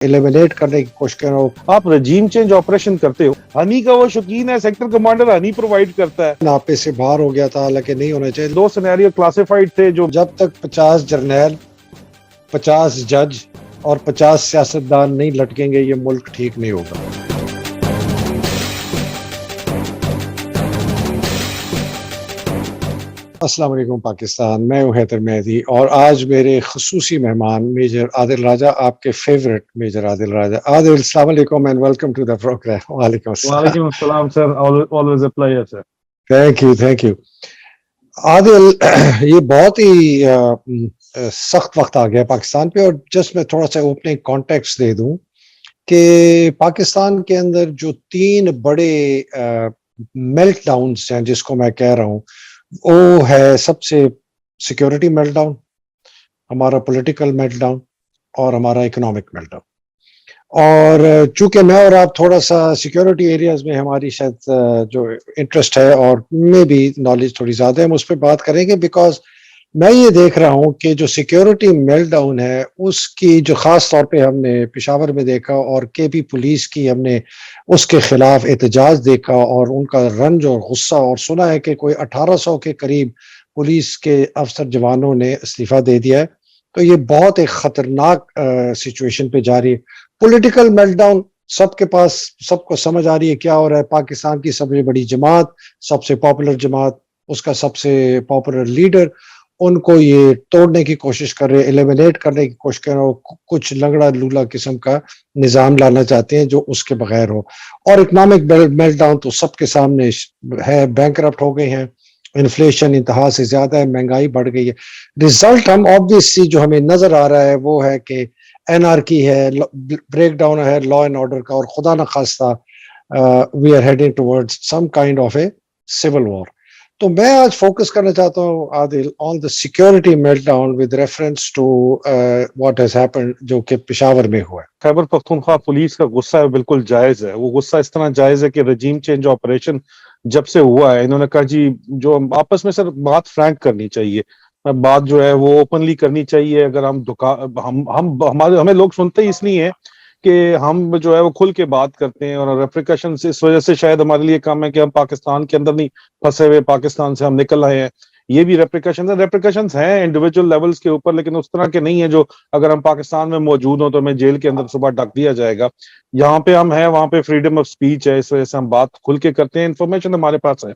Eliminate करने की कोशिश कर रहा हूँ। आप रजीम चेंज ऑपरेशन करते हो, हनी का वो शौकीन है, सेक्टर कमांडर हनी प्रोवाइड करता है। नापे से बाहर हो गया था, हालांकि नहीं होना चाहिए। दो सिनेरियो क्लासिफाइड थे जो जब तक 50 जर्नैल, 50 जज और 50 सियासतदान नहीं लटकेंगे, ये मुल्क ठीक नहीं होगा। अस्सलाम वालेकुम पाकिस्तान, मैं हूं हैदर मेहदी और आज मेरे खसूसी मेहमान मेजर आदिल राजा, आपके फेवरेट मेजर आदिल राजा। आदिल, अस्सलाम वालेकुम and welcome to the programme. वालेकुम अस्सलाम। वालेकुम अस्सलाम sir, always a pleasure sir. Thank you, thank you Adil. ये बहुत ही सख्त वक्त आ गया पाकिस्तान पे, और जस्ट मैं थोड़ा सा ओपनिंग कॉन्टेक्स्ट दे दूं कि पाकिस्तान के अंदर जो तीन बड़े मेल्ट डाउन्स हैं, जिसको मैं कह रहा हूँ, वो है सबसे सिक्योरिटी मेल्टडाउन, हमारा पॉलिटिकल मेल्टडाउन और हमारा इकोनॉमिक मेल्टडाउन। और चूंकि मैं और आप थोड़ा सा सिक्योरिटी एरियाज में हमारी शायद जो इंटरेस्ट है और में भी नॉलेज थोड़ी ज्यादा है, हम उस पर बात करेंगे। बिकॉज मैं ये देख रहा हूँ कि जो सिक्योरिटी मेल्टडाउन है, उसकी जो खास तौर पे हमने पेशावर में देखा और केपी पुलिस की हमने उसके खिलाफ एहतजाज देखा और उनका रंज और गुस्सा, और सुना है कि कोई 1800 के करीब पुलिस के अफसर जवानों ने इस्तीफा दे दिया है। तो ये बहुत एक खतरनाक सिचुएशन पे जा रही है। पॉलिटिकल मेल्टडाउन, सबके पास, सबको समझ आ रही है क्या हो रहा है। पाकिस्तान की सबसे बड़ी जमात, सबसे पॉपुलर जमात, उसका सबसे पॉपुलर लीडर, उनको ये तोड़ने की कोशिश कर रहे हैं, एलिमिनेट करने की कोशिश कर रहे हो। कुछ लंगड़ा लूला किस्म का निजाम लाना चाहते हैं जो उसके बगैर हो। और इकोनॉमिक मेल्टडाउन तो सबके सामने है, बैंकरप्ट हो गए हैं, इन्फ्लेशन इंतहा से ज्यादा है, महंगाई बढ़ गई है। रिजल्ट हम ऑब्वियसली जो हमें नजर आ रहा है वो है कि एनआरकी है, ब्रेक डाउन है लॉ एंड ऑर्डर का, और खुदा न खास्ता we are heading towards some kind of a civil war. तो मैं आज फोकस करना चाहता हूँ Adil on the security meltdown with reference to what has happened, जो कि पेशावर में हुआ है। खैबर पख्तूनख्वा पुलिस का गुस्सा है, बिल्कुल जायज है। वो गुस्सा इस तरह जायज है कि रजीम चेंज ऑपरेशन जब से हुआ है, इन्होंने कहा जी जो आपस में सर बात फ्रैंक करनी चाहिए, बात जो है वो ओपनली करनी चाहिए। अगर हम दुका हम हमारे हमें लोग सुनते ही इसलिए हैं कि हम जो है वो खुल के बात करते हैं, और रेप्रिकॉशन से इस वजह से शायद हमारे लिए कम है कि हम पाकिस्तान के अंदर नहीं फंसे हुए, पाकिस्तान से हम निकल आए हैं। ये भी रेप्रिकॉशंस हैं इंडिविजुअल लेवल्स के ऊपर, लेकिन उस तरह के नहीं है जो अगर हम पाकिस्तान में मौजूद हो तो हमें जेल के अंदर सुबह ढक दिया जाएगा। यहाँ पे हम हैं, वहां पे फ्रीडम ऑफ स्पीच है, इस वजह से हम बात खुल के करते हैं, इन्फॉर्मेशन हमारे पास है।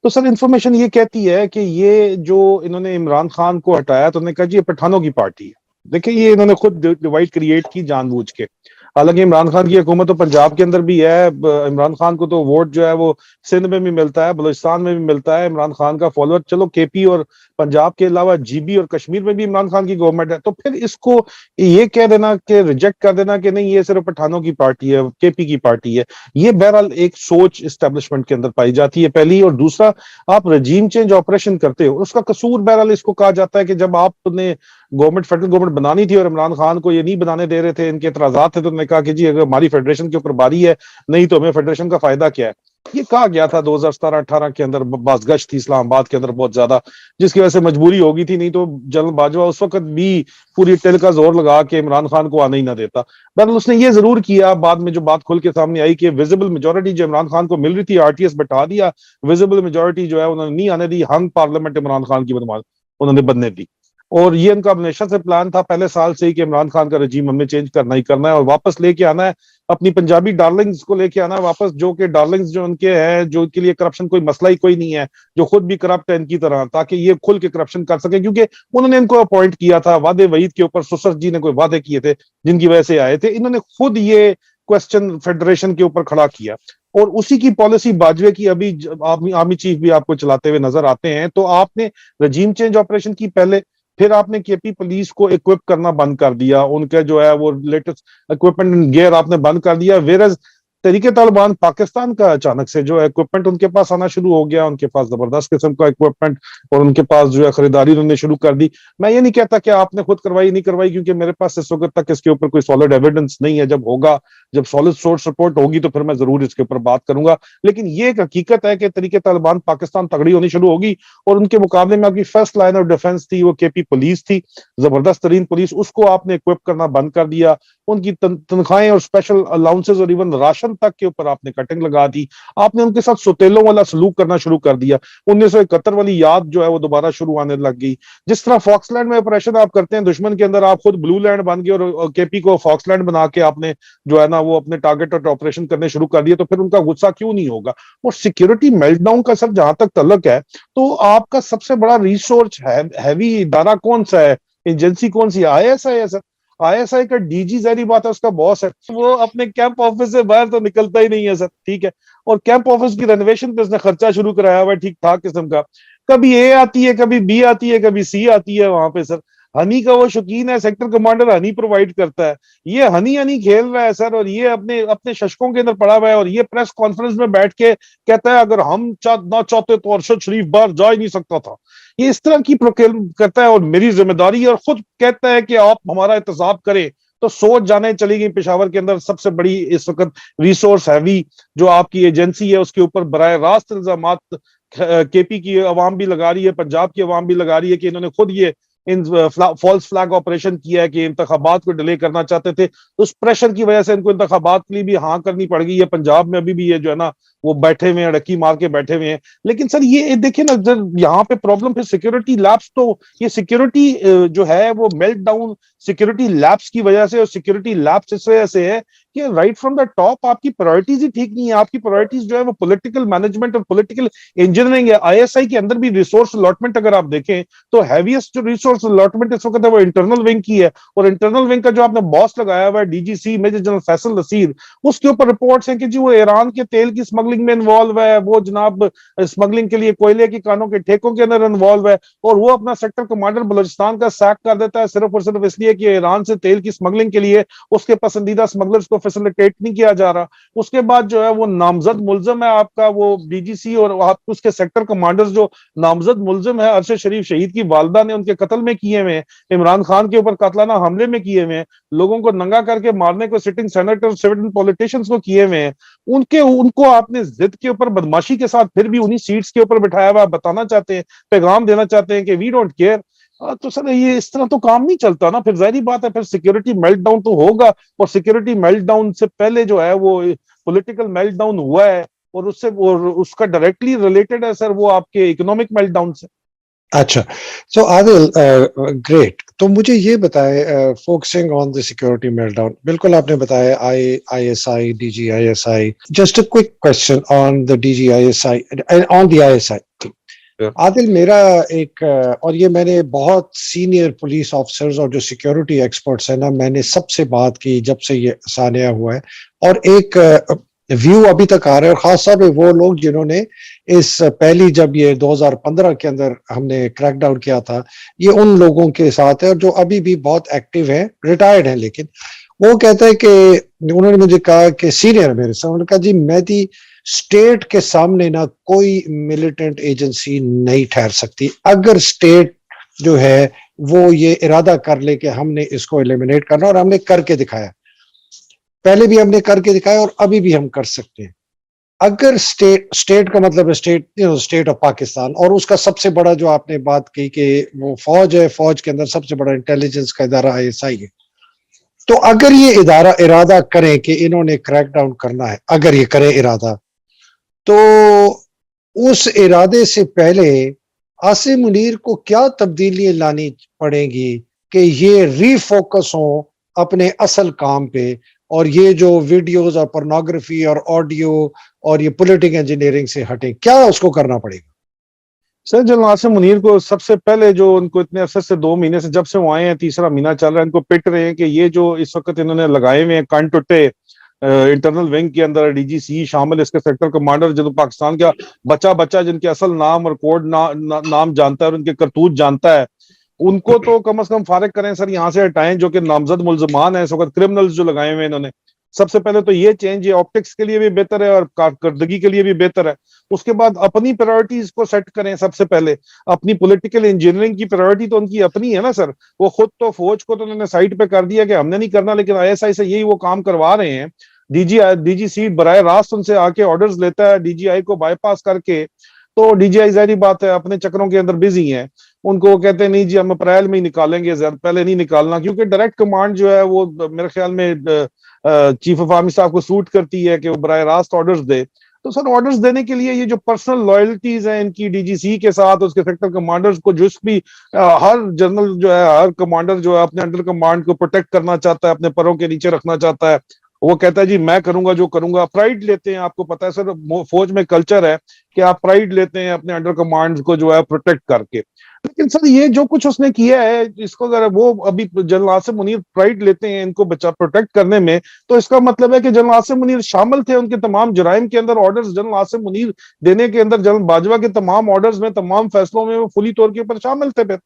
तो सर इन्फॉर्मेशन ये कहती है कि ये जो इन्होंने इमरान खान को हटाया तो उन्होंने कहा जी ये पठानों की पार्टी है। देखिए ये इन्होंने खुद डिवाइड क्रिएट की जानबूझ के। हालांकि इमरान खान की हुकूमत तो पंजाब के अंदर भी है, इमरान खान को तो वोट जो है वो सिंध में भी मिलता है, बलूचिस्तान में भी मिलता है। इमरान खान का फॉलोअर, चलो केपी और पंजाब के अलावा जीबी और कश्मीर में भी इमरान खान की गवर्नमेंट है। तो फिर इसको ये कह देना कि रिजेक्ट कर देना कि नहीं ये सिर्फ पठानों की पार्टी है, केपी की पार्टी है, ये बहरहाल एक सोच इस्टेब्लिशमेंट के अंदर पाई जाती है, पहली। और दूसरा, आप रजीम चेंज ऑपरेशन करते हो, उसका कसूर बहरहाल इसको कहा जाता है कि जब आपने गवर्नमेंट, फेडरल गवर्नमेंट बनानी थी और इमरान खान को ये नहीं बनाने दे रहे थे, इनके एतराजात थे, तो उन्होंने कहा कि जी अगर हमारी फेडरेशन के ऊपर बारी है, नहीं तो हमें फेडरेशन का फायदा क्या है। ये कहा गया था 2017-18 के अंदर, बासगश थी इस्लामाबाद के अंदर बहुत ज्यादा, जिसकी वजह से मजबूरी होगी थी, नहीं तो जनरल बाजवा उस वक्त भी पूरी टिल का जोर लगा के इमरान खान को आने ही ना देता। बहरहाल उसने ये जरूर किया, बाद में जो बात खुल के सामने आई कि विजिबल मेजोरिटी जो इमरान खान को मिल रही थी, आरटीएस बैठा दिया, विजिबल मेजोरिटी जो है उन्होंने नहीं आने दी, हंग पार्लियामेंट इमरान खान की उन्होंने बनने दी। और ये उनका हमेशा से प्लान था पहले साल से ही कि इमरान खान का रजीम हमने चेंज करना ही करना है और वापस लेके आना है अपनी पंजाबी डार्लिंग्स को, लेके आना है वापस, जो कि डार्लिंग्स जो उनके हैं, जो के लिए करप्शन कोई मसला ही कोई नहीं है, जो खुद भी करप्ट है इनकी तरह, ताकि ये खुल के करप्शन कर सके। क्योंकि उन्होंने इनको अपॉइंट किया था, वादे वईद के ऊपर सुसर जी ने कोई वादे किए थे जिनकी वजह से आए थे, इन्होंने खुद ये क्वेश्चन फेडरेशन के ऊपर खड़ा किया। और उसी की पॉलिसी बाजवे की अभी आर्मी चीफ भी आपको चलाते हुए नजर आते हैं। तो आपने रजीम चेंज ऑपरेशन की पहले, फिर आपने केपी पुलिस को इक्विप करना बंद कर दिया, उनके जो है वो लेटेस्ट इक्विपमेंट एंड गियर आपने बंद कर दिया। वेरज तरीके तालिबान पाकिस्तान का अचानक से जो इक्विपमेंट उनके पास आना शुरू हो गया, उनके पास जबरदस्त किस्म का इक्विपमेंट, और उनके पास जो है खरीदारी उन्होंने शुरू कर दी। मैं ये नहीं कहता कि आपने खुद करवाई नहीं करवाई, क्योंकि मेरे पास इस वक्त तक इसके ऊपर कोई सॉलिड एविडेंस नहीं है। जब होगा, जब सॉलिड सोर्स रिपोर्ट होगी तो फिर मैं जरूर इसके ऊपर बात करूंगा। लेकिन ये एक हकीकत है कि तरीके तालिबान पाकिस्तान तगड़ी होनी शुरू होगी, और उनके मुकाबले में आपकी फर्स्ट लाइन ऑफ डिफेंस थी वो केपी पुलिस थी, जबरदस्त तरीन पुलिस, उसको आपने इक्विप करना बंद कर दिया। उनकी तनख्वाहें और स्पेशल अलाउंसेस और इवन राशन तक के ऊपर आपने कटिंग लगा दी। आपने उनके साथ सुतेलों वाला सलूक करना शुरू कर दिया। 1971 वाली याद जो है वो दोबारा शुरू आने लग गई। जिस तरह फॉक्सलैंड में ऑपरेशन आप करते हैं दुश्मन के अंदर, आप खुद ब्लू लैंड बन गए और केपी को फॉक्सलैंड बना के आपने जो है ना वो अपने टारगेट और ऑपरेशन करने शुरू कर दिए, तो फिर उनका गुस्सा क्यों नहीं होगा। और सिक्योरिटी मेल्टडाउन का सर जहां तक तल्लक है, तो आपका सबसे बड़ा रिसोर्स हैवी इदारा कौन सा है, एजेंसी कौन सी है? आईएसआई है सर। आईएसआई का डीजी जारी बात है उसका बॉस है, वो अपने कैंप ऑफिस से बाहर तो निकलता ही नहीं है सर, ठीक है। और कैंप ऑफिस की रेनोवेशन पे उसने खर्चा शुरू कराया हुआ है ठीक ठाक किस्म का। कभी ए आती है, कभी बी आती है, कभी सी आती है वहां पे सर। हनी का वो शौकीन है, सेक्टर कमांडर हनी प्रोवाइड करता है। ये हनी हनी खेल रहा है सर, और ये अपने अपने शशकों के अंदर पड़ा हुआ है, और ये प्रेस कॉन्फ्रेंस में बैठ के कहता है अगर हम ना चाहते तो अरशद शरीफ बाहर जा ही नहीं सकता था। ये इस तरह की प्रोक्लेम करता है, और मेरी जिम्मेदारी, और खुद कहता है कि आप हमारा एहतसाब करें। तो सोच जाने चली गई पेशावर के अंदर सबसे बड़ी इस वक्त रिसोर्स हैवी जो आपकी एजेंसी है उसके ऊपर बराह रास्त इल्जामात केपी की अवाम भी लगा रही है, पंजाब की अवाम भी लगा रही है कि इन्होंने खुद ये इन फॉल्स फ्लैग ऑपरेशन किया है कि इंतखाबात को डिले करना चाहते थे। उस प्रेशर की वजह से इनको इंतखाबात के लिए भी हाँ करनी पड़ गई है। पंजाब में अभी भी ये जो है ना वो बैठे हुए हैं, अड़की मार के बैठे हुए हैं। लेकिन सर ये देखिए ना, जब यहाँ पे प्रॉब्लम फिर सिक्योरिटी लैप्स, तो ये सिक्योरिटी जो है वो मेल्ट डाउन सिक्योरिटी लैप्स की वजह से, और सिक्योरिटी लैप्स इस वजह से है कि राइट फ्रॉम द टॉप आपकी प्रायोरिटीज ही ठीक नहीं है। आपकी प्रायोरिटीज जो है वो पॉलिटिकल मैनेजमेंट और पॉलिटिकल इंजीनियरिंग है। आईएसआई के अंदर भी रिसोर्स अलॉटमेंट अगर आप देखें तो हैवीएस्ट जो रिसोर्स अलॉटमेंट इस वक्त है वो इंटरनल विंग की है। और इंटरनल विंग का जो आपने बॉस लगाया हुआ है DGC major general Faisal Naseer, उसके ऊपर रिपोर्ट्स हैं कि जी वो ईरान के तेल की स्मगलिंग में इन्वॉल्व है, वो जनाब स्मगलिंग के लिए कोयले की कानों के ठेकों के अंदर इन्वॉल्व है, और वो अपना सेक्टर कमांडर बलूचिस्तान का सैक कर देता है सिर्फ और सिर्फ इसलिए कि ईरान से तेल की स्मगलिंग के लिए उसके पसंदीदा स्मगलर्स को फैसिलिटेट नहीं किया जा रहा। उसके बाद जो है वो नामजद मुल्जिम है आपका वो डीजीसी, और आप उसके सेक्टर कमांडर्स जो नामजद मुल्जिम है अरशद शरीफ शहीद की वालदा ने उनके कत्ल में किए हुए हैं, इमरान खान के ऊपर कातलाना हमले में किए हुए हैं, लोगों को नंगा करके मारने को सिटिंग सेनेटर सिटिंग पॉलिटिशियंस को किए हुए हैं, उनको आपने जिद के ऊपर बदमाशी के साथ फिर भी उन्हीं सीट्स के ऊपर बिठाया हुआ बताना चाहते हैं, पैगाम देना चाहते हैं कि वी डोंट केयर। तो सर ये इस तरह तो काम नहीं चलता ना। फिर जाहिर बात है फिर सिक्योरिटी मेल्टडाउन तो होगा, और सिक्योरिटी मेल्टडाउन से पहले जो है वो पॉलिटिकल मेल्टडाउन हुआ है, और उसका डायरेक्टली रिलेटेड है सर वो आपके इकोनॉमिक मेल्टडाउन से। अच्छा, सो आदिल, ग्रेट। तो मुझे ये बताए, focusing on the security meltdown, बिल्कुल आपने बताया ISI, DG ISI. Just a quick question on the DG ISI and on the ISI. Adil, मेरा एक और ये मैंने बहुत सीनियर पुलिस ऑफिसर्स और जो सिक्योरिटी एक्सपर्ट्स हैं ना, मैंने सबसे बात की जब से ये सानिया हुआ है, और एक व्यू अभी तक आ रहा है, और खास तौर पे वो लोग जिन्होंने इस पहली जब ये 2015 के अंदर हमने क्रैकडाउन किया था, ये उन लोगों के साथ है और जो अभी भी बहुत एक्टिव है, रिटायर्ड है, लेकिन वो कहता है कि उन्होंने मुझे कहा कि सीनियर मेरे से, उन्होंने कहा जी मेहदी, स्टेट के सामने ना कोई मिलिटेंट एजेंसी नहीं ठहर सकती। अगर स्टेट जो है वो ये इरादा कर ले कि हमने इसको एलिमिनेट करना, और हमने करके दिखाया, पहले भी हमने करके दिखाया और अभी भी हम कर सकते हैं। अगर स्टेट का मतलब है स्टेट ऑफ पाकिस्तान, और उसका सबसे बड़ा जो आपने बात की कि वो फौज है, फौज के अंदर सबसे बड़ा इंटेलिजेंस का इदारा आईएसआई है। तो अगर ये इदारा इरादा करें कि इन्होंने क्रैकडाउन करना है, अगर ये करे इरादा, तो उस इरादे से पहले आसिम मुनीर को क्या तब्दीलियां लानी पड़ेंगी कि ये रीफोकस हो अपने असल काम पे, और ये जो वीडियोस और पोर्नोग्राफी और ऑडियो और ये पॉलिटिकल इंजीनियरिंग से हटें? क्या उसको करना पड़ेगा? सर जनरल आसिम मुनीर को सबसे पहले जो उनको इतने अरसे से 2 महीने से जब से वो आए हैं, तीसरा महीना चल रहा है, इनको पिट रहे हैं कि ये जो इस वक्त इन्होंने लगाए हुए हैं कान टुट्टे इंटरनल विंग के अंदर, डीजीसी शामिल, इसके सेक्टर कमांडर जो पाकिस्तान का बच्चा बच्चा जिनके असल नाम और कोड नाम जानता है और उनके करतूत जानता है, उनको तो कम से कम फारिग करें सर, यहाँ से हटाएं। जो कि नामजद मुल्जमान है इस वक्त, क्रिमिनल्स जो लगाए हुए इन्होंने, सबसे पहले तो ये चेंज, ये ऑप्टिक्स के लिए भी बेहतर है और कारकर्दगी के लिए भी बेहतर है। उसके बाद अपनी प्रायोरिटीज को सेट करें सबसे पहले। अपनी पॉलिटिकल इंजीनियरिंग की प्रायोरिटी तो उनकी अपनी है ना सर। वो खुद तो फौज को तो उन्होंने साइड पे कर दिया कि हमने नहीं करना, लेकिन आईएसआई से यही वो काम करवा रहे हैं। डीजीसी बराह रास्त उनसे आके ऑर्डर्स लेता है, डीजीआई को बाईपास करके तो डीजीआई जाहिर बात है अपने चक्रों के अंदर बिजी हैं। उनको वो कहते हैं नहीं जी हम अप्रैल में ही निकालेंगे, ज्यादा पहले नहीं निकालना, क्योंकि डायरेक्ट कमांड जो है वो मेरे ख्याल में चीफ ऑफ आर्मी साहब को सूट करती है कि वो बराह रास्त ऑर्डर्स दे। तो सर ऑर्डर्स देने के लिए ये जो पर्सनल लॉयल्टीज हैं इनकी डीजीसी के साथ, उसके सेक्टर कमांडर्स को, जिस भी हर जनरल जो है, हर कमांडर जो है अपने अंडर कमांड को प्रोटेक्ट करना चाहता है, अपने परों के नीचे रखना चाहता है। वो कहता है जी मैं करूंगा जो करूंगा, प्राइड लेते हैं। आपको पता है सर फौज में कल्चर है कि आप प्राइड लेते हैं अपने अंडर कमांड को जो है प्रोटेक्ट करके। लेकिन सर ये जो कुछ उसने किया है, इसको अगर वो अभी जनरल आसिम मुनीर प्राइड लेते हैं इनको बचा प्रोटेक्ट करने में, तो इसका मतलब है कि जनरल आसिम मुनीर शामिल थे उनके तमाम जराइम के अंदर। ऑर्डर्स जनरल आसिम मुनीर देने के अंदर, जनरल बाजवा के तमाम ऑर्डर्स में, तमाम फैसलों में वो फुली तौर के ऊपर शामिल थे फिर।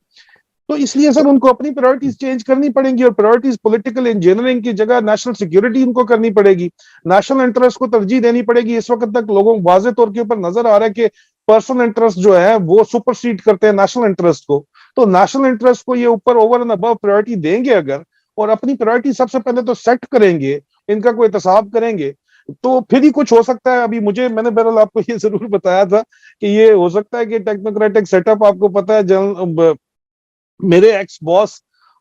तो इसलिए सर उनको अपनी प्रायोरिटीज चेंज करनी पड़ेंगी, और प्रायोरिटीज पॉलिटिकल इंजीनियरिंग की जगह नेशनल सिक्योरिटी उनको करनी पड़ेगी, नेशनल इंटरेस्ट को तरजीह देनी पड़ेगी। इस वक्त तक लोगों को वाज़े तौर के ऊपर नजर आ रहा है कि पर्सनल इंटरेस्ट जो है वो सुपरसीड करते हैं नेशनल इंटरेस्ट को। तो नेशनल इंटरेस्ट को ये ऊपर ओवर एंड अबव प्रायोरिटी देंगे अगर, और अपनी प्रायोरिटी सबसे पहले तो सेट करेंगे, इनका कोई एहतसाब करेंगे, तो फिर ही कुछ हो सकता है। अभी मैंने बहरहाल आपको ये जरूर बताया था कि ये हो सकता है कि टेक्नोक्रेटिक सेटअप, आपको पता है जनरल मेरे एक्स बॉस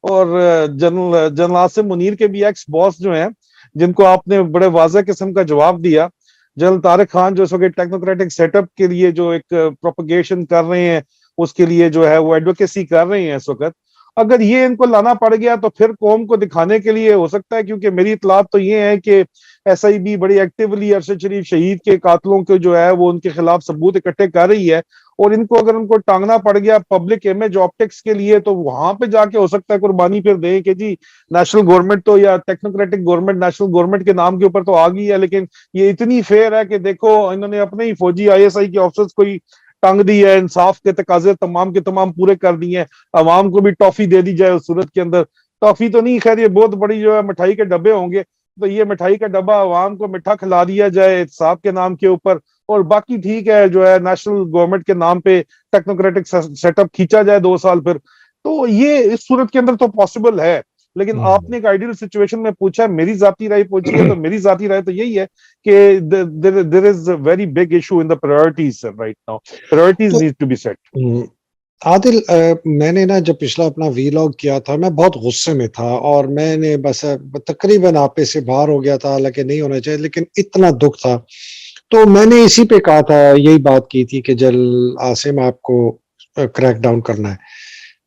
और जनरल आसिम मुनीर के भी एक्स बॉस जो हैं, जिनको आपने बड़े वाज़ेह किस्म का जवाब दिया, जनरल तारिक खान जो इस वक्त टेक्नोक्रेटिक सेटअप के लिए जो एक प्रोपगेशन कर रहे हैं, उसके लिए जो है वो एडवोकेसी कर रहे हैं इस वक्त, अगर ये इनको लाना पड़ गया तो फिर कौम को दिखाने के लिए हो सकता है। क्योंकि मेरी इतलात तो ये है कि एसआईबी बड़ी एक्टिवली अरशद शरीफ शहीद के कातलों के जो है वो उनके खिलाफ सबूत इकट्ठे कर रही है, और इनको अगर उनको टांगना पड़ गया पब्लिक इमेज ऑप्टिक्स के लिए, तो वहां पे जाके हो सकता है कुर्बानी फिर दें कि जी नेशनल गवर्नमेंट तो, या टेक्नोक्रेटिक गवर्नमेंट नेशनल गवर्नमेंट के नाम के ऊपर तो आ गई है, लेकिन ये इतनी फेयर है कि देखो इन्होंने अपने ही फौजी आईएसआई के ऑफिसर्स को ही टांग दी है, इंसाफ के तकाजे तमाम के तमाम पूरे कर दिए हैं। अवाम को भी टॉफी दे दी जाए उस सूरत के अंदर, टॉफी तो नहीं, खैर ये बहुत बड़ी जो है मिठाई के डब्बे होंगे, तो ये मिठाई का डब्बा अवाम को मिठा खिला दिया जाए इंसाफ के नाम के ऊपर, और बाकी ठीक है जो है नेशनल गवर्नमेंट के नाम पे टेक्नोक्रेटिक सेटअप खींचा जाए 2 साल फिर। तो ये इस सूरत के अंदर तो पॉसिबल है। लेकिन आपने एक आइडियल सिचुएशन में पूछा है, मेरी जाती राय पूछी है, तो मेरी जाती राय तो यही है कि there is a very big issue in the priorities right now, priorities need to be set. Adil, मैंने ना जब पिछला अपना वीलॉग किया था मैं बहुत गुस्से में था, और मैंने बस तकरीबन आपे से बाहर हो गया था, हालांकि नहीं होना चाहिए, लेकिन इतना दुख था। तो मैंने इसी पे कहा था, यही बात की थी कि जल आसिम आपको क्रैक डाउन करना है।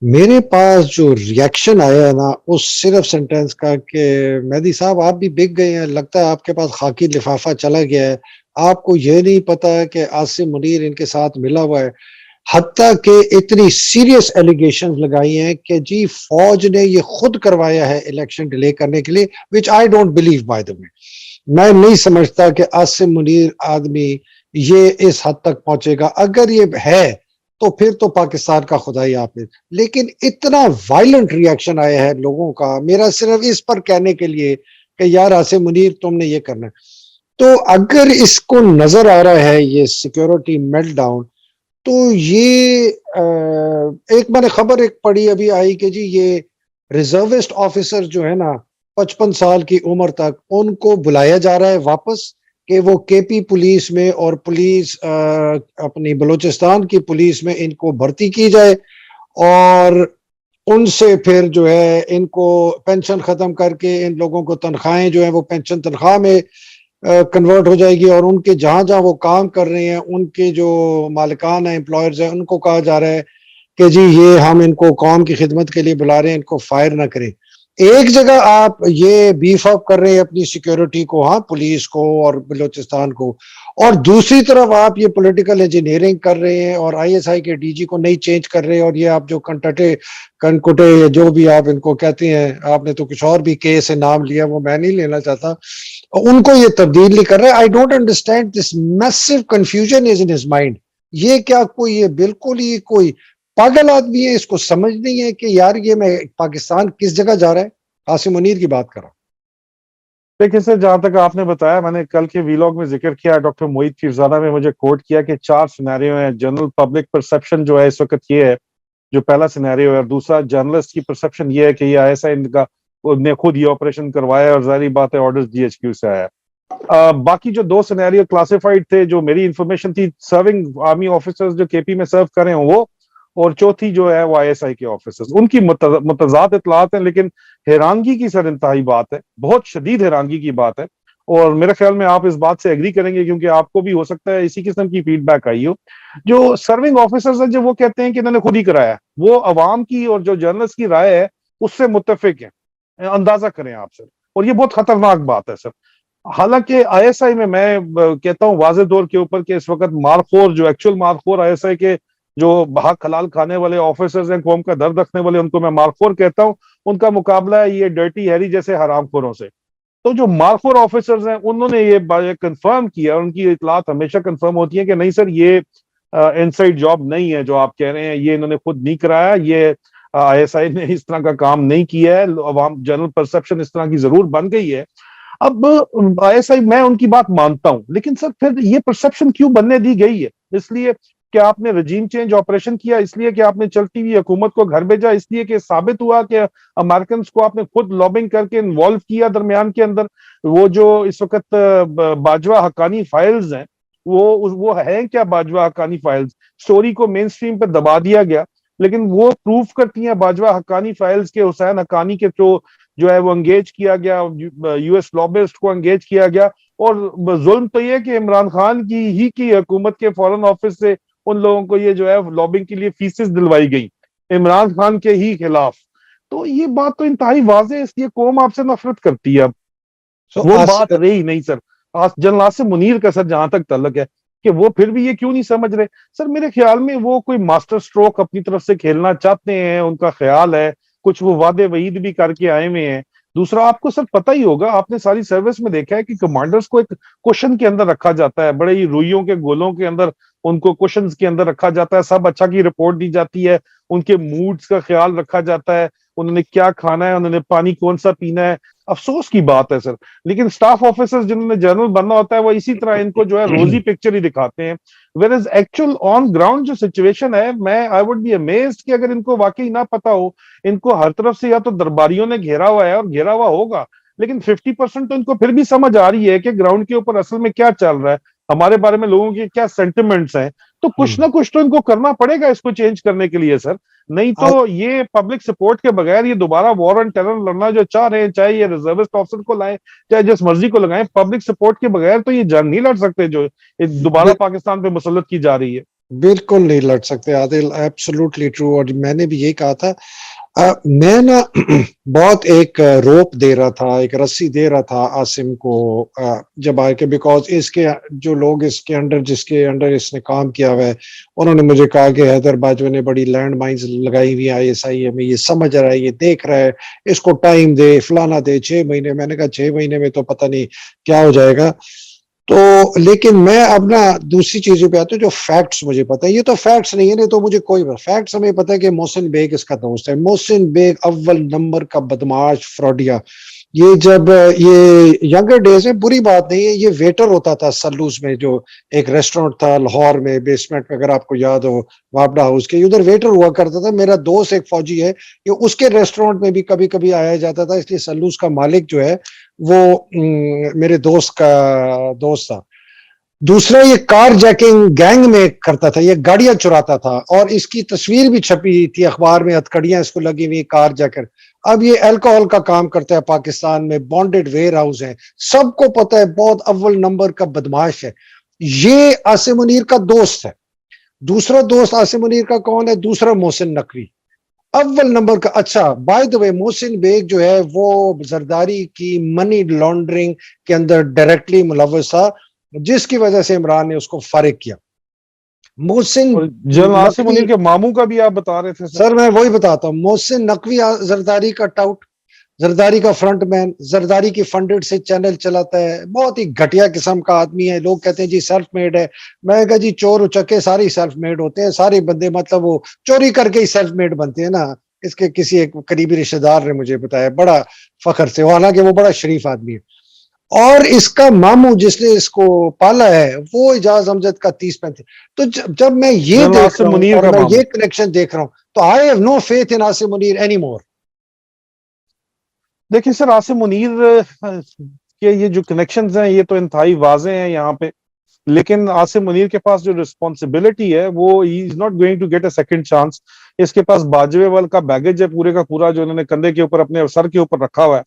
मेरे पास जो रिएक्शन आया है ना उस सिर्फ सेंटेंस का कि मेहदी साहब आप भी बिक गए हैं, लगता है आपके पास खाकी लिफाफा चला गया है, आपको ये नहीं पता है कि आसिम मुनीर इनके साथ मिला हुआ है। हत्ता के इतनी सीरियस एलिगेशन लगाई हैं कि जी फौज ने ये खुद करवाया है इलेक्शन डिले करने के लिए, which I don't believe by the way. मैं नहीं समझता कि आसिम मुनीर आदमी ये इस हद तक पहुंचेगा। अगर ये है तो फिर तो पाकिस्तान का खुदा ही हाफिज। लेकिन इतना वायलेंट रिएक्शन आया है लोगों का, मेरा सिर्फ इस पर कहने के लिए कि यार आसिम मुनीर तुमने ये करना है। तो अगर इसको नजर आ रहा है ये सिक्योरिटी मेल्टडाउन, तो ये एक मैंने खबर एक पढ़ी अभी आई कि जी ये रिजर्विस्ट ऑफिसर जो है ना 55 साल की उम्र तक, उनको बुलाया जा रहा है वापस कि वो केपी पुलिस में और पुलिस अपनी बलूचिस्तान की पुलिस में इनको भर्ती की जाए, और उनसे फिर जो है इनको पेंशन खत्म करके इन लोगों को तनख्वाहें जो है वो पेंशन तनख्वाह में कन्वर्ट हो जाएगी, और उनके जहां जहां वो काम कर रहे हैं उनके जो मालिकान है, एम्प्लॉयर्स हैं, उनको कहा जा रहा है कि जी ये हम इनको कौम की खिदमत के लिए बुला रहे हैं, इनको फायर ना करें। एक जगह आप ये बीफ अप कर रहे हैं अपनी सिक्योरिटी को, हाँ, पुलिस को और बलूचिस्तान को, और दूसरी तरफ आप ये पॉलिटिकल इंजीनियरिंग कर रहे हैं और आईएसआई के डीजी को नहीं चेंज कर रहे हैं, और ये आप जो कनकुटे जो भी आप इनको कहते हैं, आपने तो कुछ और भी केस है नाम लिया, वो मैं नहीं लेना चाहता, उनको ये तब्दील नहीं कर रहे। I don't understand this massive confusion is in his mind. ये क्या कोई, ये बिल्कुल ही कोई पागल आदमी है, इसको समझ नहीं है कि यार ये मैं पाकिस्तान किस जगह जा रहा है। आसिम मुनीर की बात कर रहा हूं। देखिए सर, जहां तक आपने बताया, मैंने कल के वीलॉग में जिक्र किया, डॉक्टर मोहित पीरजादा में मुझे कोट किया कि 4 सिनेरियो है। जनरल पब्लिक परसेप्शन जो है इस वक्त ये है, जो पहला सिनेरियो है, और दूसरा जर्नलिस्ट की परसेप्शन ये है कि ये आईएसआई का ने खुद ये ऑपरेशन करवाया है, और जाहिर बात है ऑर्डर्स जीएचक्यू से आया है। बाकी जो दो सिनेरियो क्लासिफाइड थे, जो मेरी इंफॉर्मेशन थी, सर्विंग आर्मी ऑफिसर्स जो केपी में सर्व कर रहे हैं वो, और चौथी जो है वो आईएसआई के ऑफिसर्स, उनकी मुतजाद इतलात हैं। लेकिन हैरानगी की सर इंतहाई बात है, बहुत शदीद हैरानगी की बात है, और मेरे ख्याल में आप इस बात से एग्री करेंगे, क्योंकि आपको भी हो सकता है इसी किस्म की फीडबैक आई हो। जो सर्विंग ऑफिसर्स हैं, जो वो कहते हैं कि इन्होंने खुद ही कराया, वो अवाम की और जो जर्नलिस्ट की राय है उससे मुत्तफिक है। अंदाजा करें आप सर, और ये बहुत खतरनाक बात है सर। हालांकि आईएसआई में मैं कहता हूं वाज़ेह तौर के ऊपर कि इस वक्त मारखोर, जो एक्चुअल मारखोर आईएसआई के जो हक हलाल खाने वाले ऑफिसर्स हैं, कौम का दर्द रखने वाले, उनको मैं मारखोर कहता हूं। उनका मुकाबला है ये डर्टी हैरी जैसे हरामखोरों से। तो जो मारखोर ऑफिसर्स हैं उन्होंने ये कंफर्म किया, उनकी इतलात हमेशा कंफर्म होती है कि नहीं सर, ये इनसाइड जॉब नहीं है जो आप कह रहे हैं, ये इन्होंने खुद नहीं कराया, ये आईएसआई ने इस तरह का काम नहीं किया है, अवाम जनरल परसेप्शन इस तरह की जरूर बन गई है। अब आईएसआई, मैं उनकी बात मानता हूं, लेकिन सर फिर ये परसेप्शन क्यों बनने दी गई है? इसलिए कि आपने रजीम चेंज ऑपरेशन किया, इसलिए कि आपने चलती हुई हुकूमत को घर भेजा, इसलिए कि साबित हुआ कि अमेरिकन को आपने खुद लॉबिंग करके इन्वॉल्व किया दरमियान के अंदर। वो जो इस वक्त बाजवा हक्कानी फाइल्स हैं, वो है क्या बाजवा हक्कानी फाइल्स? स्टोरी को मेन स्ट्रीम पर दबा दिया गया, लेकिन वो प्रूफ करती हैं बाजवा हक्कानी फाइल्स के हुसैन हक्कानी के जो है वो एंगेज किया गया, यूएस लॉबिस्ट को एंगेज किया गया। और जुल्म तो ये कि इमरान खान की हुकूमत के फॉरेन ऑफिस से उन लोगों को ये जो है लॉबिंग के लिए फीसेस दिलवाई गई, इमरान खान के ही खिलाफ। तो ये बात तो इंतहाई वाज़ेह है, इसलिए कौम आपसे नफरत करती है। अब सो वो बात रही नहीं सर जनरल आसिम मुनीर का, सर जहां तक तल्लक है कि वो फिर भी ये क्यों नहीं समझ रहे, सर मेरे ख्याल में वो कोई मास्टर स्ट्रोक अपनी तरफ से खेलना चाहते हैं, उनका ख्याल है, कुछ वो वादे वईद भी करके आए हुए हैं। दूसरा, आपको सर पता ही होगा, आपने सारी सर्विस में देखा है कि कमांडर्स को एक क्वेश्चन के अंदर रखा जाता है, बड़े ही रुइयों के गोलों के अंदर उनको क्वेश्चन के अंदर रखा जाता है, सब अच्छा की रिपोर्ट दी जाती है, उनके मूड्स का ख्याल रखा जाता है, उन्होंने क्या खाना है, उन्होंने पानी कौन सा पीना है। अफसोस की बात है सर, लेकिन स्टाफ ऑफिसर्स जिन्होंने जनरल बनना होता है वो इसी तरह इनको जो है रोजी पिक्चर ही दिखाते हैं। Where is actual on ground जो सिचुएशन है, मैं आई वुड बी अमेज्ड कि अगर इनको वाकई ना पता हो, इनको हर तरफ से या तो दरबारियों ने घेरा हुआ है और घेरा हुआ होगा, लेकिन 50% तो इनको फिर भी समझ आ रही है कि ग्राउंड के ऊपर असल में क्या चल रहा है, हमारे बारे में लोगों के क्या सेंटिमेंट्स हैं। तो कुछ ना कुछ तो इनको करना पड़ेगा इसको चेंज करने के लिए सर, नहीं तो ये पब्लिक सपोर्ट के बगैर ये दोबारा वॉर एंड टेरर लड़ना जो चाह रहे हैं, चाहे ये रिजर्विस्ट ऑफिसर को लाएं, चाहे जिस मर्जी को लगाएं, पब्लिक सपोर्ट के बगैर तो ये जंग नहीं लड़ सकते जो दोबारा पाकिस्तान पे मुसल्लत की जा रही है। बिल्कुल नहीं लड़ सकते आदिल, एब्सोल्युटली ट्रू। और मैंने भी यही कहा था, मैं ना बहुत एक रोप दे रहा था, एक रस्सी दे रहा था आसिम को, जब आए के, बिकॉज इसके जो लोग इसके अंडर, जिसके अंडर इसने काम किया हुआ है, उन्होंने मुझे कहा कि हैदर बाजवा ने बड़ी लैंड माइन्स लगाई हुई आईएसआई में, ये समझ रहा है, ये देख रहा है, इसको टाइम दे, फलाना दे, 6 महीने। मैंने कहा 6 महीने में तो पता नहीं क्या हो जाएगा। तो लेकिन मैं अब ना दूसरी चीजों पे आता हूँ, जो फैक्ट्स मुझे पता है, ये तो फैक्ट्स नहीं है, नहीं तो मुझे कोई फैक्ट्स हमें पता है कि मोहसिन बेग इसका दोस्त है। मोहसिन बेग अव्वल नंबर का बदमाश, फ्रॉडिया। ये जब ये यंगर डेज में, बुरी बात नहीं है, ये वेटर होता था सलूस में, जो एक रेस्टोरेंट था लाहौर में बेसमेंट में, अगर आपको याद हो, वापडा हाउस के उधर वेटर हुआ करता था। मेरा दोस्त एक फौजी है, ये उसके रेस्टोरेंट में भी कभी कभी आया जाता था, इसलिए सलूस का मालिक जो है वो मेरे दोस्त का दोस्त था। दूसरा, ये कार जैकिंग गैंग में करता था, ये गाड़ियां चुराता था, और इसकी तस्वीर भी छपी थी अखबार में, हथकड़ियां इसको लगी हुई, कार जैकर। अब ये अल्कोहल का काम करता है पाकिस्तान में, बॉन्डेड वेयर हाउस है, सबको पता है, बहुत अव्वल नंबर का बदमाश है। ये आसिम मुनीर का दोस्त है। दूसरा दोस्त आसिम मुनीर का कौन है? दूसरा मोहसिन नकवी, अव्वल नंबर का। अच्छा, by the way, Mohsin Baig जो है वो जरदारी की मनी लॉन्ड्रिंग के अंदर डायरेक्टली मुलव्वस था, जिसकी वजह से इमरान ने उसको फारिग किया। मोहसिन और जनरल आसिम नकवी, मुनीर के मामू का भी आप बता रहे थे सर। सर मैं वही बताता हूँ, मोहसिन नकवी जरदारी का टाउट, जरदारी का फ्रंटमैन, जरदारी की फंडेड से चैनल चलाता है, बहुत ही घटिया किस्म का आदमी है। लोग कहते हैं जी सेल्फ मेड है, मैं कहा जी चोर उचक्के सारे सेल्फ मेड होते हैं, सारे बंदे मतलब वो चोरी करके ही सेल्फ मेड बनते हैं ना। इसके किसी एक करीबी रिश्तेदार ने मुझे बताया, बड़ा फखर से, हालांकि वो बड़ा शरीफ आदमी है। और इसका मामू जिसने इसको पाला है वो इजाज अमजद का 30-35। तो जब मैं ये जनरल देख आसिम रहा हूँ मुनीर और का मैं मामू। ये कनेक्शन देख रहा हूँ, तो I have no faith in Asim Munir any more. देखिए सर, आसिम मुनीर कि ये जो कनेक्शंस हैं ये तो इंतहाई वाज़ेह हैं यहाँ पे, लेकिन आसिम मुनीर के पास जो रिस्पॉन्सिबिलिटी है वो ही is not going to get a second chance. इसके पास बाजवे वाल का बैगेज है पूरे का पूरा, जो इन्होंने कंधे के ऊपर अपने सर के ऊपर रखा हुआ है।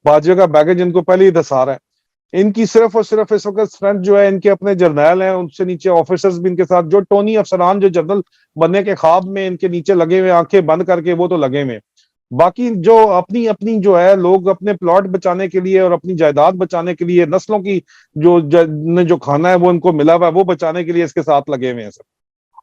बाजवे का बैगेज इनको पहले ही धसा रहा है। इनकी सिर्फ और सिर्फ इस वक्त स्ट्रेंथ जो है इनके अपने जर्नैल हैं, उनसे नीचे ऑफिसर्स भी इनके साथ, जो टोनी अफसरान जो जनरल बनने के ख्वाब में इनके नीचे लगे हुए आंखें बंद करके, वो तो लगे हुए। बाकी जो अपनी अपनी जो है लोग अपने प्लॉट बचाने के लिए और अपनी जायदाद बचाने के लिए, नस्लों की जो खाना है वो इनको मिला हुआ है वो बचाने के लिए इसके साथ लगे हुए हैं सर।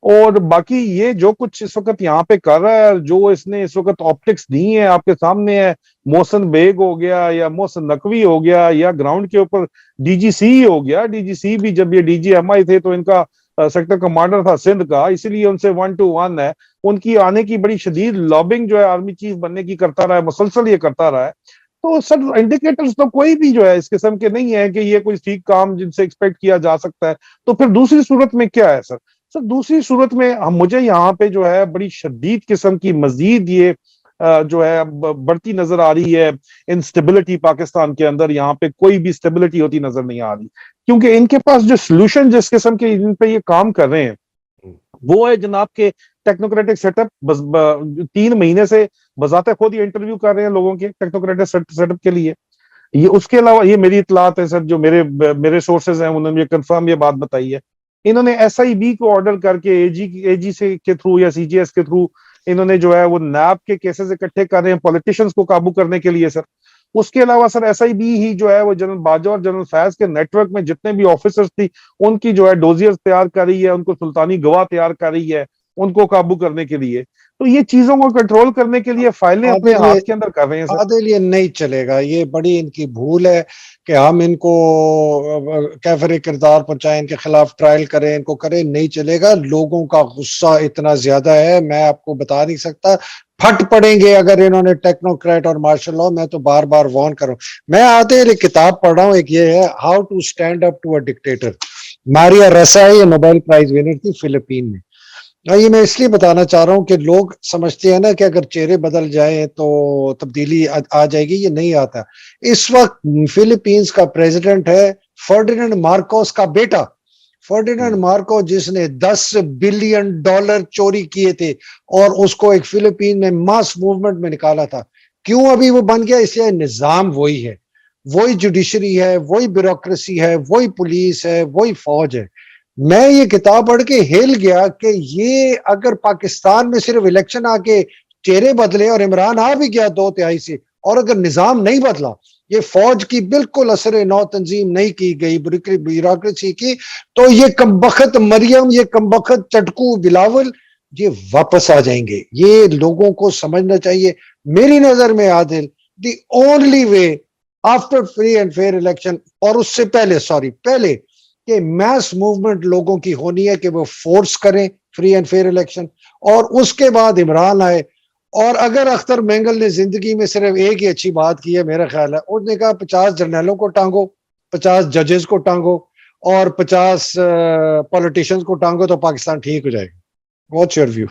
और बाकी ये जो कुछ इस वक्त यहाँ पे कर रहा है, जो इसने इस वक्त ऑप्टिक्स दी है आपके सामने है, मोहसिन बेग हो गया या मोहसिन नकवी हो गया या ग्राउंड के ऊपर डीजीसी हो गया। डीजीसी भी जब ये डीजीएमआई थे तो इनका सेक्टर कमांडर था सिंध का, इसीलिए उनसे 1-to-1 है। उनकी आने की बड़ी शदीद लॉबिंग जो है आर्मी चीफ बनने की करता रहा है, मुसलसल ये करता रहा है। तो सर इंडिकेटर्स तो कोई भी जो है इस किस्म के नहीं है कि ये कोई ठीक काम जिनसे एक्सपेक्ट किया जा सकता है। तो फिर दूसरी सूरत में क्या है सर? सर दूसरी सूरत में हम मुझे यहाँ पे जो है बड़ी शदीद किस्म की मजीद ये जो है बढ़ती नजर आ रही है इंस्टेबिलिटी पाकिस्तान के अंदर। यहाँ पे कोई भी स्टेबिलिटी होती नजर नहीं आ रही, क्योंकि इनके पास जो सोल्यूशन जिस किस्म के इन पे ये काम कर रहे हैं वो है जनाब के टेक्नोक्रेटिक सेटअप। बस 3 महीने से बजाते खुद ये इंटरव्यू कर रहे हैं लोगों के टेक्नोक्रेटिक सेटअप के लिए। ये उसके अलावा ये मेरी इतलात है सर, जो मेरे मेरे सोर्सेज हैं उन्होंने ये कंफर्म ये बात बताई है। इन्होंने एसआईबी को ऑर्डर करके एजी से के थ्रू या सीजीएस के थ्रू इन्होंने जो है वो नैब के केसेस इकट्ठे कर रहे हैं पॉलिटिशियंस को काबू करने के लिए सर। उसके अलावा सर एसआईबी ही जो है वो जनरल बाजवा और जनरल फैज के नेटवर्क में जितने भी ऑफिसर्स थी उनकी जो है डोजियर्स तैयार कर रही है, उनको सुल्तानी गवाह तैयार कर रही है उनको काबू करने के लिए। तो ये चीजों को कंट्रोल करने के लिए फाइलें अपने आदिल हाथ ये के अंदर कर रहे हैं सर। आदिल ये नहीं चलेगा, ये बड़ी इनकी भूल है कि हम इनको कैफरे किरदार पहुंचाएं, इनके खिलाफ ट्रायल करें, इनको करें, नहीं चलेगा। लोगों का गुस्सा इतना ज्यादा है मैं आपको बता नहीं सकता। फट पड़ेंगे अगर इन्होंने टेक्नोक्रेट और मार्शल लॉ। मैं तो बार बार वार्न करूं। मैं आदिल एक किताब पढ़ रहा हूं, एक ये है how to stand up to a dictator. Maria Ressa है, ये नोबेल प्राइज विनर थी फिलीपीन में। हाँ, ये मैं इसलिए बताना चाह रहा हूँ कि लोग समझते हैं ना कि अगर चेहरे बदल जाए तो तब्दीली आ जाएगी, ये नहीं आता। इस वक्त फिलीपींस का प्रेसिडेंट है फर्डिनेंड मार्कोस का बेटा। फर्डिनेंड मार्कोस जिसने $10 बिलियन चोरी किए थे और उसको एक फिलीपीन में मास मूवमेंट में निकाला था। क्यों अभी वो बन गया? इसलिए निजाम वही है, वही जुडिशरी है, वही ब्यूरोक्रेसी है, वही पुलिस है, वही फौज है। मैं ये किताब पढ़ के हिल गया कि ये अगर पाकिस्तान में सिर्फ इलेक्शन आके चेहरे बदले और इमरान आ भी गया 2/3 से, और अगर निजाम नहीं बदला, ये फौज की बिल्कुल असर नौ तंजीम नहीं की गई, ब्यूरोक्रेसी की, तो ये कमबख्त मरियम, ये कमबख्त चटकू बिलावल ये वापस आ जाएंगे। ये लोगों को समझना चाहिए। मेरी नजर में Adil the only way after free and fair election, और उससे पहले पहले कि मैस मूवमेंट लोगों की होनी है कि वो फोर्स करें फ्री एंड फेयर इलेक्शन, और उसके बाद इमरान आए। और अगर अख्तर मेंगल ने जिंदगी में सिर्फ एक ही अच्छी बात की है मेरा ख्याल है, उसने कहा 50 जर्नलों को टांगो, 50 जजेस को टांगो और 50 पॉलिटिशियंस को टांगो तो पाकिस्तान ठीक हो जाएगा। What's your view?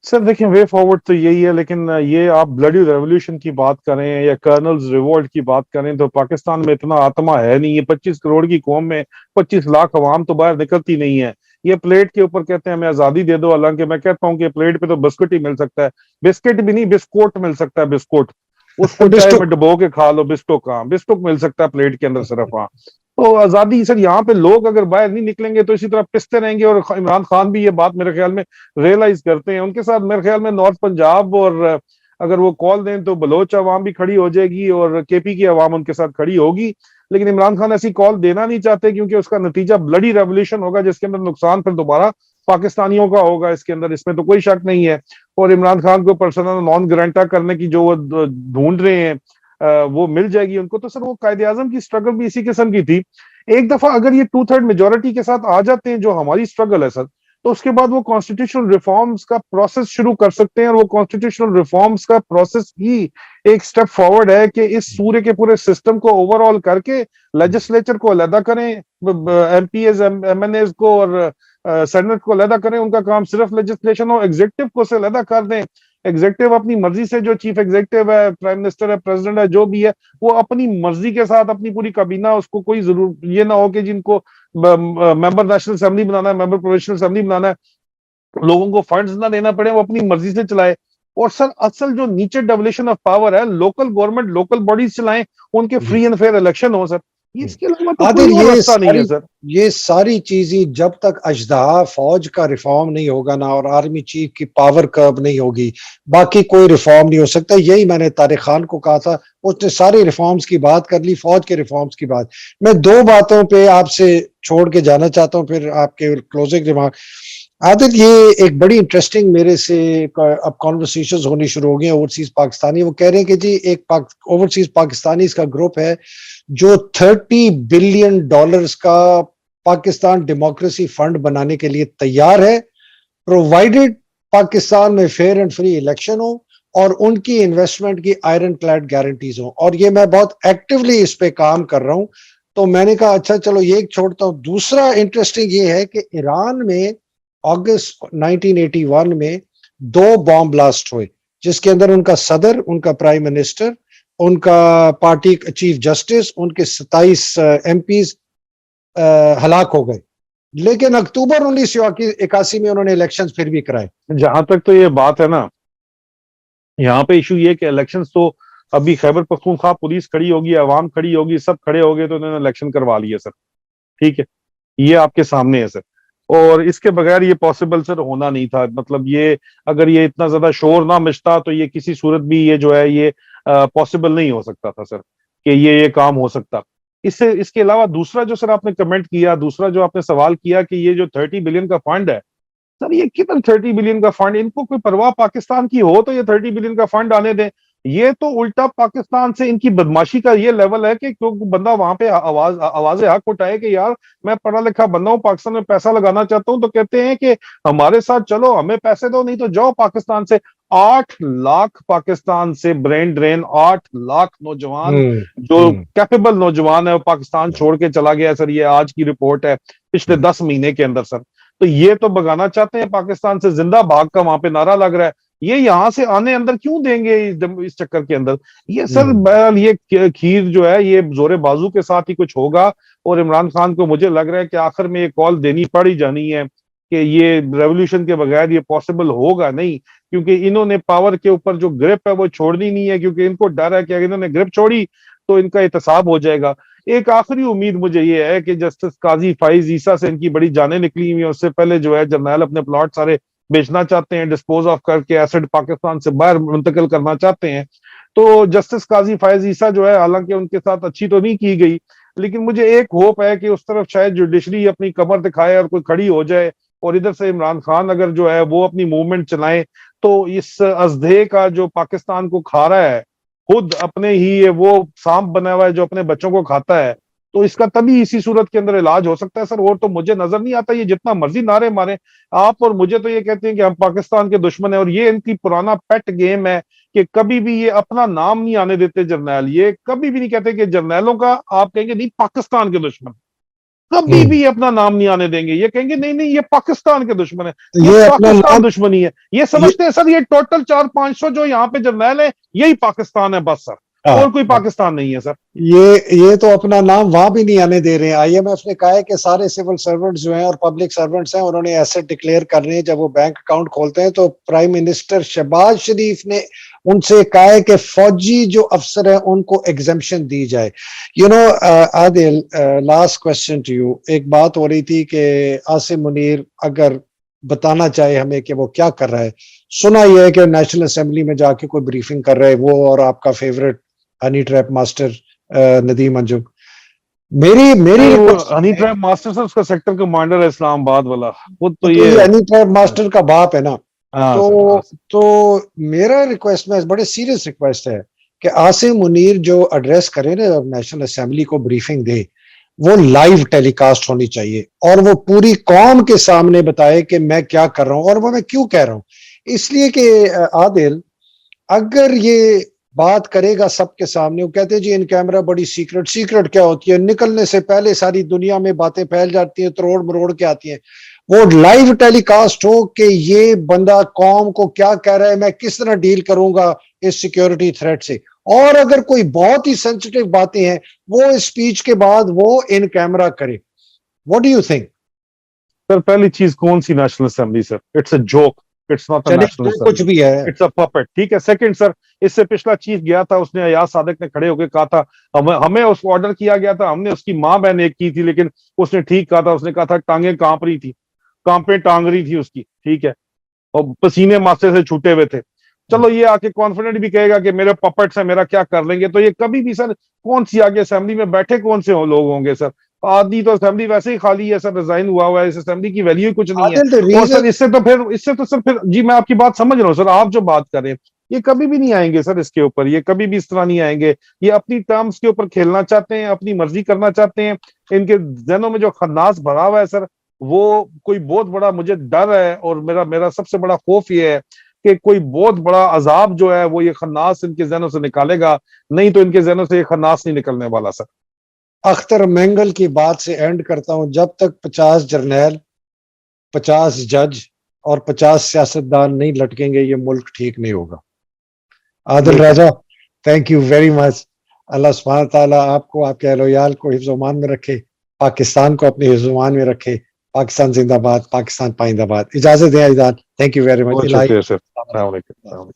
सर देखिए वे फॉरवर्ड तो यही है, लेकिन ये आप ब्लडी रेवोल्यूशन की बात करें या कर्नल्स रिवोल्ट की बात करें तो पाकिस्तान में इतना आत्मा है नहीं। ये 25 करोड़ की कौम में 25 लाख अवाम तो बाहर निकलती नहीं है। ये प्लेट के ऊपर कहते हैं हमें आजादी दे दो, हालांकि मैं कहता हूँ कि प्लेट पे तो बिस्कुट ही मिल सकता है। बिस्किट भी नहीं, बिस्कोट मिल सकता है, बिस्कुट। उसको चाय में बिस्टो डुबो के खा लो। बिस्टो कहाँ, बिस्टुक मिल सकता है प्लेट के अंदर सिर्फ। हाँ, तो आजादी सर यहाँ पे लोग अगर बाहर नहीं निकलेंगे तो इसी तरह पिसते रहेंगे। और इमरान खान भी ये बात मेरे ख्याल में रियलाइज करते हैं। उनके साथ मेरे ख्याल में नॉर्थ पंजाब और अगर वो कॉल दें तो बलोच अवाम भी खड़ी हो जाएगी और केपी की अवाम उनके साथ खड़ी होगी। लेकिन इमरान खान ऐसी कॉल देना नहीं चाहते क्योंकि उसका नतीजा ब्लडी रेवोल्यूशन होगा जिसके अंदर नुकसान फिर दोबारा पाकिस्तानियों का होगा इसके अंदर, इसमें तो कोई शक नहीं है। और इमरान खान को पर्सनल नॉन ग्रांटा करने की जो वो ढूंढ रहे हैं वो मिल जाएगी उनको। तो सर वो कायदे आजम की स्ट्रगल भी इसी किस्म की थी। एक दफा अगर ये 2/3 मेजोरिटी के साथ आ जाते हैं जो हमारी स्ट्रगल है सर, तो उसके बाद वो कॉन्स्टिट्यूशनल रिफॉर्म्स का प्रोसेस शुरू कर सकते हैं। और वो कॉन्स्टिट्यूशनल रिफॉर्म्स का प्रोसेस ही एक स्टेप फॉरवर्ड है कि इस पूरे के पूरे सिस्टम को ओवरऑल करके लेजिस्लेचर को अलहदा करें, एमपीएस एमएनएस को और सेनेट को अलहदा करें। उनका काम सिर्फ लेजिस्लेशन हो, एग्जीक्यूटिव को से अलहदा कर दें। एग्जीक्यूटिव अपनी मर्जी से, जो चीफ एग्जीक्यूटिव है, प्राइम मिनिस्टर है, प्रेसिडेंट है, जो भी है, वो अपनी मर्जी के साथ अपनी पूरी काबीना, उसको कोई जरूर ये ना हो कि जिनको मेंबर नेशनल असेंबली बनाना है, मेंबर प्रोविंशियल असेंबली बनाना है, लोगों को फंड्स ना देना पड़े, वो अपनी मर्जी से चलाए। और सर असल जो नीचे डेवोल्यूशन ऑफ पावर है, लोकल गवर्नमेंट लोकल बॉडीज चलाएं, उनके जी। फ्री एंड फेयर इलेक्शन हो सर, इसके अलावा तो आदिल, कोई और रास्ता नहीं है सर। ये सारी चीजें जब तक अजदहा फौज का रिफॉर्म नहीं होगा ना, और आर्मी चीफ की पावर कर्व नहीं होगी, बाकी कोई रिफॉर्म नहीं हो सकता। यही मैंने तारिक खान को कहा था, उसने सारी रिफॉर्म्स की बात कर ली, फौज के रिफॉर्म्स की बात। मैं दो बातों पे आपसे छोड़ के जाना चाहता हूं, फिर आपके क्लोजिंग रिमार्क। आदिल, ये एक बड़ी इंटरेस्टिंग मेरे से अब कॉन्वर्सेशंस होनी शुरू हो गई हैं ओवरसीज पाकिस्तानी। वो कह रहे हैं कि जी एक ओवरसीज पाकिस्तानी इसका ग्रुप है जो $30 बिलियन का पाकिस्तान डेमोक्रेसी फंड बनाने के लिए तैयार है, प्रोवाइडेड पाकिस्तान में फेयर एंड फ्री इलेक्शन हो और उनकी इन्वेस्टमेंट की आयरन क्लैड गारंटीज हो। और ये मैं बहुत एक्टिवली इस पे काम कर रहा हूं। तो मैंने कहा अच्छा चलो ये छोड़ता हूं। दूसरा इंटरेस्टिंग ये है कि ईरान में अगस्त 1981 में 2 बॉम्ब ब्लास्ट हुए, जिसके अंदर उनका सदर, उनका प्राइम मिनिस्टर, उनका पार्टी चीफ जस्टिस, उनके 27 एमपीज हलाक हो गए। लेकिन अक्टूबर 1981 में उन्होंने इलेक्शंस फिर भी कराए। जहां तक तो ये बात है ना, यहाँ पे इशू ये कि इलेक्शंस तो अभी खैबर पख्तूनख्वा पुलिस खड़ी होगी, अवाम खड़ी होगी, सब खड़े हो गए तो उन्होंने इलेक्शन करवा लिए सर। ठीक है, ये आपके सामने है सर। और इसके बगैर ये पॉसिबल सर होना नहीं था। मतलब ये अगर ये इतना ज्यादा शोर ना मचता तो ये किसी सूरत भी ये जो है ये पॉसिबल नहीं हो सकता था सर, कि ये काम हो सकता। इससे इसके अलावा दूसरा जो सर आपने कमेंट किया, दूसरा जो आपने सवाल किया कि ये जो 30 बिलियन का फंड है, सर ये कितना 30 बिलियन का फंड, इनको कोई परवाह पाकिस्तान की हो तो ये 30 बिलियन का फंड आने दें। ये तो उल्टा पाकिस्तान से इनकी बदमाशी का ये लेवल है कि क्यों बंदा वहां पे आवाजें हक उठाए कि यार मैं पढ़ा लिखा बंदा हूं, पाकिस्तान में पैसा लगाना चाहता हूं, तो कहते हैं कि हमारे साथ चलो, हमें पैसे दो, नहीं तो जाओ पाकिस्तान से। 8 लाख पाकिस्तान से ब्रेन ड्रेन, 8 लाख नौजवान हम्म। जो हम्म। कैपेबल नौजवान है वो पाकिस्तान छोड़ के चला गया सर। ये आज की रिपोर्ट है, पिछले 10 महीने के अंदर सर। तो ये तो भगाना चाहते हैं पाकिस्तान से, जिंदा भाग का वहां पे नारा लग रहा है। ये यहां से आने अंदर क्यों देंगे इस चक्कर के अंदर? ये सर हम्म। बहरहाल ये खीर जो है ये जोरे बाजू के साथ ही कुछ होगा। और इमरान खान को मुझे लग रहा है कि आखिर में ये कॉल देनी पड़ ही जानी है कि ये रेवोल्यूशन के बगैर ये पॉसिबल होगा नहीं, क्योंकि इन्होंने पावर के ऊपर जो ग्रिप है वो छोड़नी नहीं है, क्योंकि इनको डर है कि अगर इन्होंने ग्रिप छोड़ी तो इनका एहतसाब हो जाएगा। एक आखिरी उम्मीद मुझे ये है कि जस्टिस काजी फाइज ईसा से इनकी बड़ी जानें निकली हुई है, उससे पहले जो है जर्नैल अपने प्लॉट सारे बेचना चाहते हैं, डिस्पोज ऑफ करके एसेट पाकिस्तान से बाहर मुंतकिल करना चाहते हैं। तो जस्टिस काजी फाइज ईसा जो है, हालांकि उनके साथ अच्छी तो नहीं की गई, लेकिन मुझे एक होप है कि उस तरफ शायद जुडिशरी अपनी कमर दिखाए और कोई खड़ी हो जाए, और इधर से इमरान खान अगर जो है वो अपनी मूवमेंट चलाए, तो इस अजदहे का जो पाकिस्तान को खा रहा है, खुद अपने ही ये वो सांप बना हुआ है जो अपने बच्चों को खाता है, तो इसका तभी इसी सूरत के अंदर इलाज हो सकता है सर। और तो मुझे नजर नहीं आता, ये जितना मर्जी नारे मारे आप और मुझे, तो ये कहते हैं कि हम पाकिस्तान के दुश्मन है, और ये इनकी पुराना पेट गेम है कि कभी भी ये अपना नाम नहीं आने देते जर्नैल। ये कभी भी नहीं कहते कि जर्नैलों का, आप कहेंगे नहीं पाकिस्तान के दुश्मन, कभी हम्म। भी ये अपना नाम नहीं आने देंगे। ये कहेंगे नहीं नहीं ये पाकिस्तान के दुश्मन है, तो ये ये अपना पाकिस्तान नाम, दुश्मनी है। ये ये समझते हैं सर ये टोटल 400-500 जो यहाँ पे जर्नैल है यही पाकिस्तान है बस सर, और कोई हाँ, पाकिस्तान नहीं है सर। ये तो अपना नाम वहां भी नहीं आने दे रहे हैं। आईएमएफ ने कहा है कि सारे सिविल सर्वेंट्स जो हैं और पब्लिक सर्वेंट्स हैं, उन्होंने एसेट डिक्लेयर करने हैं जब वो बैंक अकाउंट खोलते हैं। तो प्राइम मिनिस्टर शहबाज शरीफ ने उनसे कहा है कि फौजी जो अफसर हैं उनको एग्जेम्पशन दी जाए। You know Adil, last question to you. एक बात हो रही थी कि आसिम मुनीर अगर बताना चाहे हमें कि वो क्या कर रहा है। सुना यह है कि नेशनल असेंबली में जाके कोई ब्रीफिंग कर रहे हैं, वो और आपका favourite honey trap master Nadeem Anjum. मेरी मेरी नहीं वो रिक्वेस्ट हनी है, ट्रैप मास्टर सर उसका सेक्टर कमांडर है इस्लामाबाद वाला, वो तो तो ये ये। हनी ट्रैप मास्टर का बाप है ना। हाँ तो सर, हाँ सर। तो मेरा रिक्वेस्ट में बड़े सीरियस रिक्वेस्ट है कि आसिम मुनीर जो एड्रेस करे ना नेशनल असेंबली को, ब्रीफिंग दे, वो लाइव टेलीकास्ट होनी चाहिए और वो पूरी कौम के सामने बताए कि मैं क्या कर रहा हूं और वो मैं क्यों कह रहा हूं। इसलिए कि आदिल, अगर ये बात करेगा सबके सामने, वो कहते हैं जी इन कैमरा बड़ी सीक्रेट। सीक्रेट क्या होती है? निकलने से पहले सारी दुनिया में बातें फैल जाती हैं, तरोड़ मरोड़ के आती हैं। वो लाइव टेलीकास्ट हो कि ये बंदा कौम को क्या कह रहा है, मैं किस तरह डील करूंगा इस सिक्योरिटी थ्रेट से। और अगर कोई बहुत ही सेंसिटिव बातें हैं वो इस स्पीच के बाद वो इन कैमरा करे। What do you think? Sir पहली चीज कौन सी national assembly sir, it's a joke, it's not a चलिए नेशनल जो कुछ असेंबली, भी है, इट्स अ पपेट, ठीक है। सेकंड सर, इससे पिछला चीफ गया था, उसने अयाज सादिक ने खड़े होकर कहा था, हमें उसको ऑर्डर किया गया था, हमने उसकी माँ बहन एक की थी, लेकिन उसने ठीक कहा था, उसने कहा था टांगे कांप रही थी, कांपे टांग रही थी उसकी, ठीक है, और पसीने माथे से छूटे हुए थे। चलो ये आके कॉन्फिडेंट भी कहेगा कि मेरे पपेट्स है, मेरा क्या कर लेंगे, तो ये कभी भी सर, कौन सी आगे असेंबली में बैठे कौन से लोग होंगे सर? आदि तो असेंबली वैसे ही खाली है सर, रिजाइन हुआ है, इस असेंबली की वैल्यू ही कुछ नहीं है। आदिल द और रीजन, सर इससे तो सर फिर जी मैं आपकी बात समझ रहा हूँ सर, आप जो बात कर रहे हैं ये कभी भी नहीं आएंगे सर इसके ऊपर, ये कभी भी इस तरह नहीं आएंगे। ये अपनी टर्म्स के ऊपर खेलना चाहते हैं, अपनी मर्जी करना चाहते हैं। इनके जहनों में जो खन्नास भरा हुआ है सर, वो कोई बहुत बड़ा मुझे डर है, और मेरा मेरा सबसे बड़ा खौफ ये है कि कोई बहुत बड़ा अजाब जो है वो ये खन्नास इनके जहनों से निकालेगा, नहीं तो इनके जहनों से ये खन्नास नहीं निकलने वाला सर। अख्तर मेंगल की बात से एंड करता हूं, जब तक 50 जर्नैल, 50 जज और 50 सियासतदान नहीं लटकेंगे ये मुल्क ठीक नहीं होगा। आदिल बिल्कुल राजा, थैंक यू वेरी मच। अल्लाह सुब्हान ताला आपको, आपके अहलोयाल को हिफ्ज़-ओ-मान में रखे, पाकिस्तान को अपने हिफ्ज़-ओ-मान में रखे। पाकिस्तान जिंदाबाद, पाकिस्तान पाइंदाबाद। इजाजत दें आइदान, थैंक यू वेरी मच। बहुत इलाही शुक्रिया सर, अस्सलाम वालेकुम।